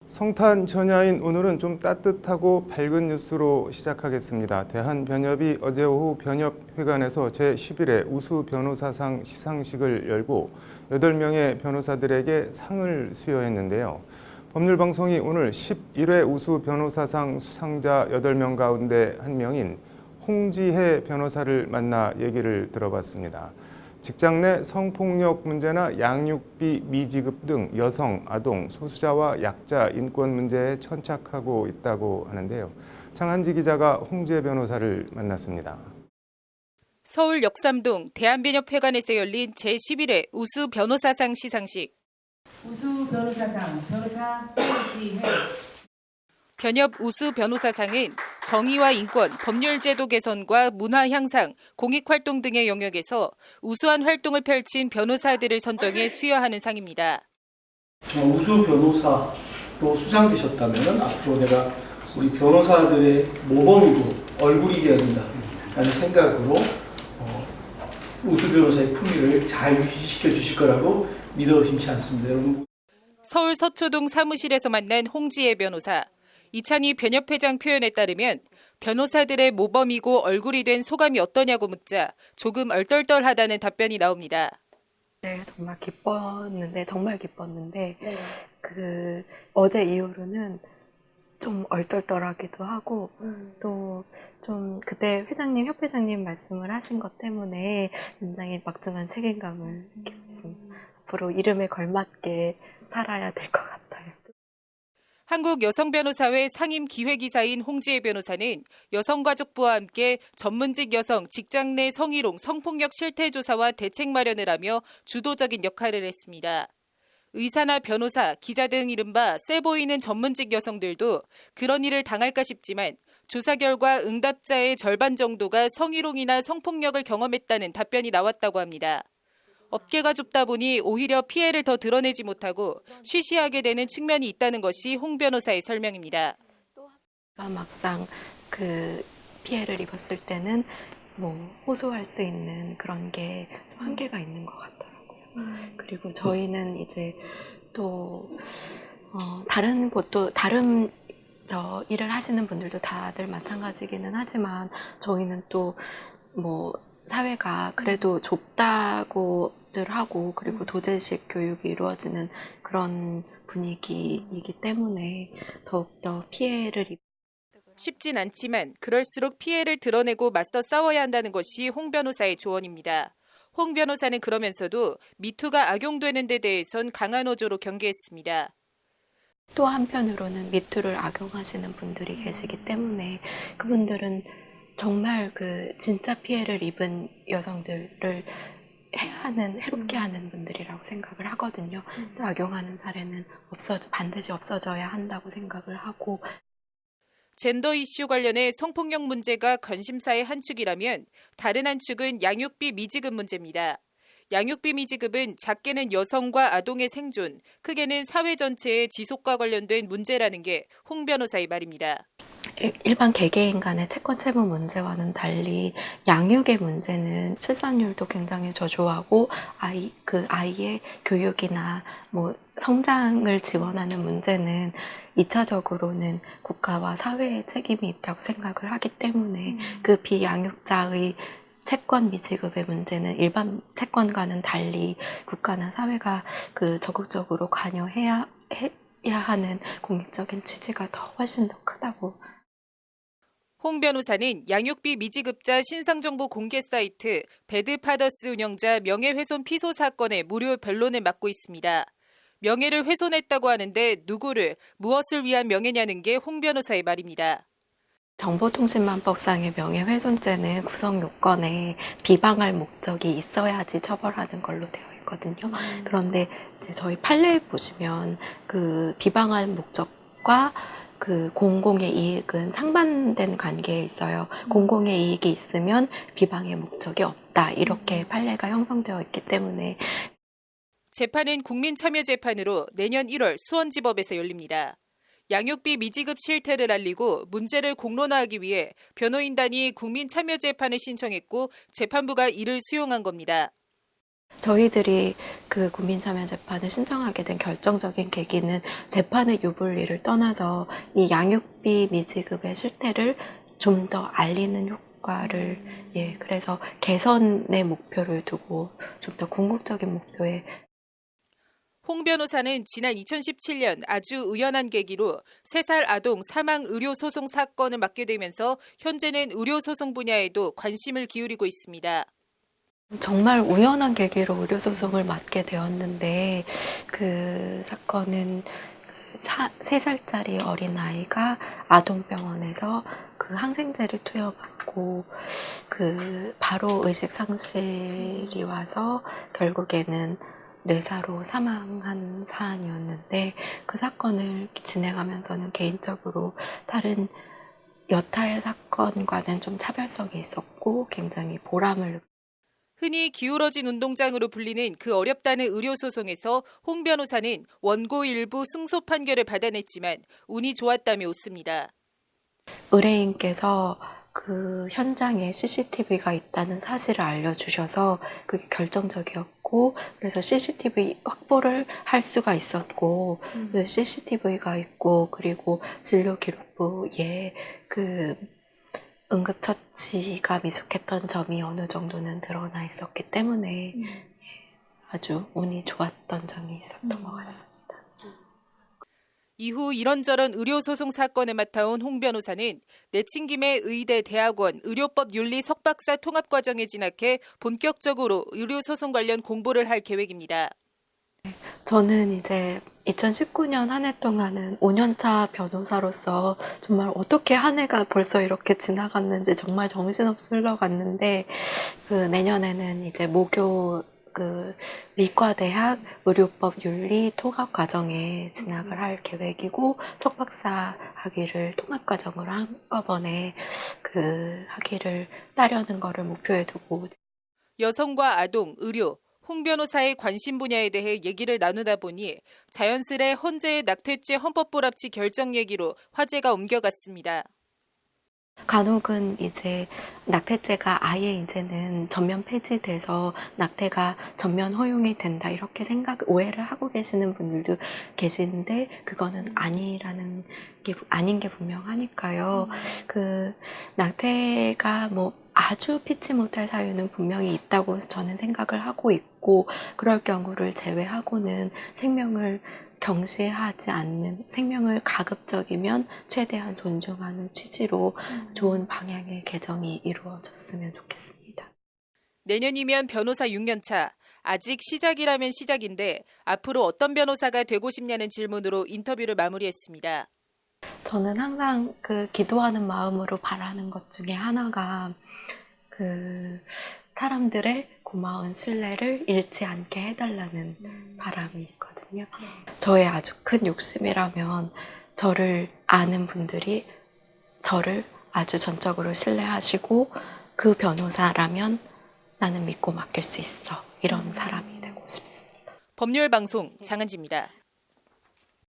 성탄 전야인 오늘은 좀 따뜻하고 밝은 뉴스로 시작하겠습니다. 대한변협이 어제 오후 변협회관에서 제11회 우수 변호사상 시상식을 열고 8명의 변호사들에게 상을 수여했는데요. 법률방송이 오늘 11회 우수 변호사상 수상자 8명 가운데 한 명인 홍지혜 변호사를 만나 얘기를 들어봤습니다. 직장 내 성폭력 문제나 양육비 미지급 등 여성, 아동, 소수자와 약자 인권 문제에 천착하고 있다고 하는데요. 장한지 기자가 홍지혜 변호사를 만났습니다. 서울 역삼동 대한변협회관에서 열린 제11회 우수 변호사상 시상식. 우수 변호사상 변호사 홍지혜. 변협 우수 변호사상은 정의와 인권, 법률제도 개선과 문화 향상, 공익활동 등의 영역에서 우수한 활동을 펼친 변호사들을 선정해 수여하는 상입니다. 정말 우수 변호사로 수상되셨다면 앞으로 내가 우리 변호사들의 모범이고 얼굴이 되어야 된다라는 생각으로 우수 변호사의 품위를 잘 유지시켜 주실 거라고 믿어 의심치 않습니다. 여러분. 서울 서초동 사무실에서 만난 홍지혜 변호사. 이찬희 변협회장 표현에 따르면 변호사들의 모범이고 얼굴이 된 소감이 어떠냐고 묻자 조금 얼떨떨하다는 답변이 나옵니다. 네, 정말 기뻤는데 어제 이후로는 좀 얼떨떨하기도 하고 또 좀 그때 협회장님 말씀을 하신 것 때문에 굉장히 막중한 책임감을 느꼈습니다. 앞으로 이름에 걸맞게 살아야 될 것 같아요. 한국여성변호사회 상임기획이사인 홍지혜 변호사는 여성가족부와 함께 전문직 여성 직장 내 성희롱, 성폭력 실태조사와 대책 마련을 하며 주도적인 역할을 했습니다. 의사나 변호사, 기자 등 이른바 세 보이는 전문직 여성들도 그런 일을 당할까 싶지만 조사 결과 응답자의 절반 정도가 성희롱이나 성폭력을 경험했다는 답변이 나왔다고 합니다. 업계가 좁다 보니 오히려 피해를 더 드러내지 못하고 쉬쉬하게 되는 측면이 있다는 것이 홍 변호사의 설명입니다. 막상 피해를 입었을 때는 호소할 수 있는 그런 게 한계가 있는 것 같더라고요. 그리고 저희는 이제 또 다른 일을 하시는 분들도 다들 마찬가지기는 하지만 저희는 또 사회가 그래도 좁다고들 하고 그리고 도제식 교육이 이루어지는 그런 분위기이기 때문에 더욱더 피해를 쉽진 않지만 그럴수록 피해를 드러내고 맞서 싸워야 한다는 것이 홍 변호사의 조언입니다. 홍 변호사는 그러면서도 미투가 악용되는 데 대해선 강한 어조로 경계했습니다. 또 한편으로는 미투를 악용하시는 분들이 계시기 때문에 그분들은 정말 진짜 피해를 입은 여성들을 해롭게 하는 분들이라고 생각을 하거든요. 그래서 악용하는 사례는 반드시 없어져야 한다고 생각을 하고. 젠더 이슈 관련해 성폭력 문제가 관심사의 한 축이라면 다른 한 축은 양육비 미지급 문제입니다. 양육비 미지급은 작게는 여성과 아동의 생존, 크게는 사회 전체의 지속과 관련된 문제라는 게 홍 변호사의 말입니다. 일반 개개인 간의 채권 채무 문제와는 달리 양육의 문제는 출산율도 굉장히 저조하고 아이의 교육이나 성장을 지원하는 문제는 2차적으로는 국가와 사회의 책임이 있다고 생각을 하기 때문에 그 비양육자의 채권 미지급의 문제는 일반 채권과는 달리 국가나 사회가 적극적으로 관여해야 하는 공익적인 취지가 훨씬 더 크다고. 홍 변호사는 양육비 미지급자 신상정보 공개 사이트 배드파더스 운영자 명예훼손 피소 사건의 무료 변론을 맡고 있습니다. 명예를 훼손했다고 하는데 누구를, 무엇을 위한 명예냐는 게 홍 변호사의 말입니다. 정보통신망법상의 명예훼손죄는 구성 요건에 비방할 목적이 있어야지 처벌하는 걸로 되어 있거든요. 그런데 이제 저희 판례에 보시면 비방할 목적과 공공의 이익은 상반된 관계에 있어요. 공공의 이익이 있으면 비방의 목적이 없다. 이렇게 판례가 형성되어 있기 때문에 재판은 국민참여재판으로 내년 1월 수원지법에서 열립니다. 양육비 미지급 실태를 알리고 문제를 공론화하기 위해 변호인단이 국민참여재판을 신청했고 재판부가 이를 수용한 겁니다. 저희들이 그 국민참여재판을 신청하게 된 결정적인 계기는 재판의 유불리를 떠나서 이 양육비 미지급의 실태를 좀 더 알리는 효과를, 그래서 개선의 목표를 두고 좀 더 궁극적인 목표에. 홍 변호사는 지난 2017년 아주 우연한 계기로 3살 아동 사망 의료소송 사건을 맡게 되면서 현재는 의료소송 분야에도 관심을 기울이고 있습니다. 정말 우연한 계기로 의료소송을 맡게 되었는데, 그 사건은 3살짜리 어린아이가 아동병원에서 그 항생제를 투여받고 바로 의식상실이 와서 결국에는 뇌사로 사망한 사안이었는데, 그 사건을 진행하면서는 개인적으로 다른 여타의 사건과는 좀 차별성이 있었고 굉장히 보람을. 흔히 기울어진 운동장으로 불리는 그 어렵다는 의료소송에서 홍 변호사는 원고 일부 승소 판결을 받아냈지만 운이 좋았다며 웃습니다. 의뢰인께서 그 현장에 CCTV가 있다는 사실을 알려주셔서 그게 결정적이었고, 그래서 CCTV 확보를 할 수가 있었고, CCTV가 있고, 그리고 진료기록부에 그 응급처치가 미숙했던 점이 어느 정도는 드러나 있었기 때문에 아주 운이 좋았던 점이 있었던 것 같습니다. 이후 이런저런 의료소송 사건을 맡아온 홍 변호사는 내친김에 의대, 대학원, 의료법 윤리 석박사 통합과정에 진학해 본격적으로 의료소송 관련 공부를 할 계획입니다. 저는 이제 2019년 한 해 동안은 5년차 변호사로서 정말 어떻게 한 해가 벌써 이렇게 지나갔는지 정말 정신없이 흘러갔는데, 그 내년에는 이제 모교 그 의과대학 의료법 윤리 통합 과정에 진학을 할 계획이고, 석박사 학위를 통합 과정으로 한꺼번에 그 학위를 따려는 거를 목표에 두고. 여성과 아동, 의료, 홍 변호사의 관심 분야에 대해 얘기를 나누다 보니 자연스레 헌재의 낙태죄 헌법불합치 결정 얘기로 화제가 옮겨갔습니다. 간혹은 이제 낙태죄가 아예 이제는 전면 폐지돼서 낙태가 전면 허용이 된다 이렇게 오해를 하고 계시는 분들도 계시는데, 그거는 아닌 게 분명하니까요. 그 낙태가 뭐 아주 피치 못할 사유는 분명히 있다고 저는 생각을 하고 있고, 그럴 경우를 제외하고는 생명을 경시하지 않는, 생명을 가급적이면 최대한 존중하는 취지로 좋은 방향의 개정이 이루어졌으면 좋겠습니다. 내년이면 변호사 6년차. 아직 시작이라면 시작인데 앞으로 어떤 변호사가 되고 싶냐는 질문으로 인터뷰를 마무리했습니다. 저는 항상 그 기도하는 마음으로 바라는 것 중에 하나가 그 사람들의 고마운 신뢰를 잃지 않게 해달라는 바람이 있거든요. 저의 아주 큰 욕심이라면 저를 아는 분들이 저를 아주 전적으로 신뢰하시고, 그 변호사라면 나는 믿고 맡길 수 있어, 이런 사람이 되고 싶습니다. 법률방송 장은지입니다.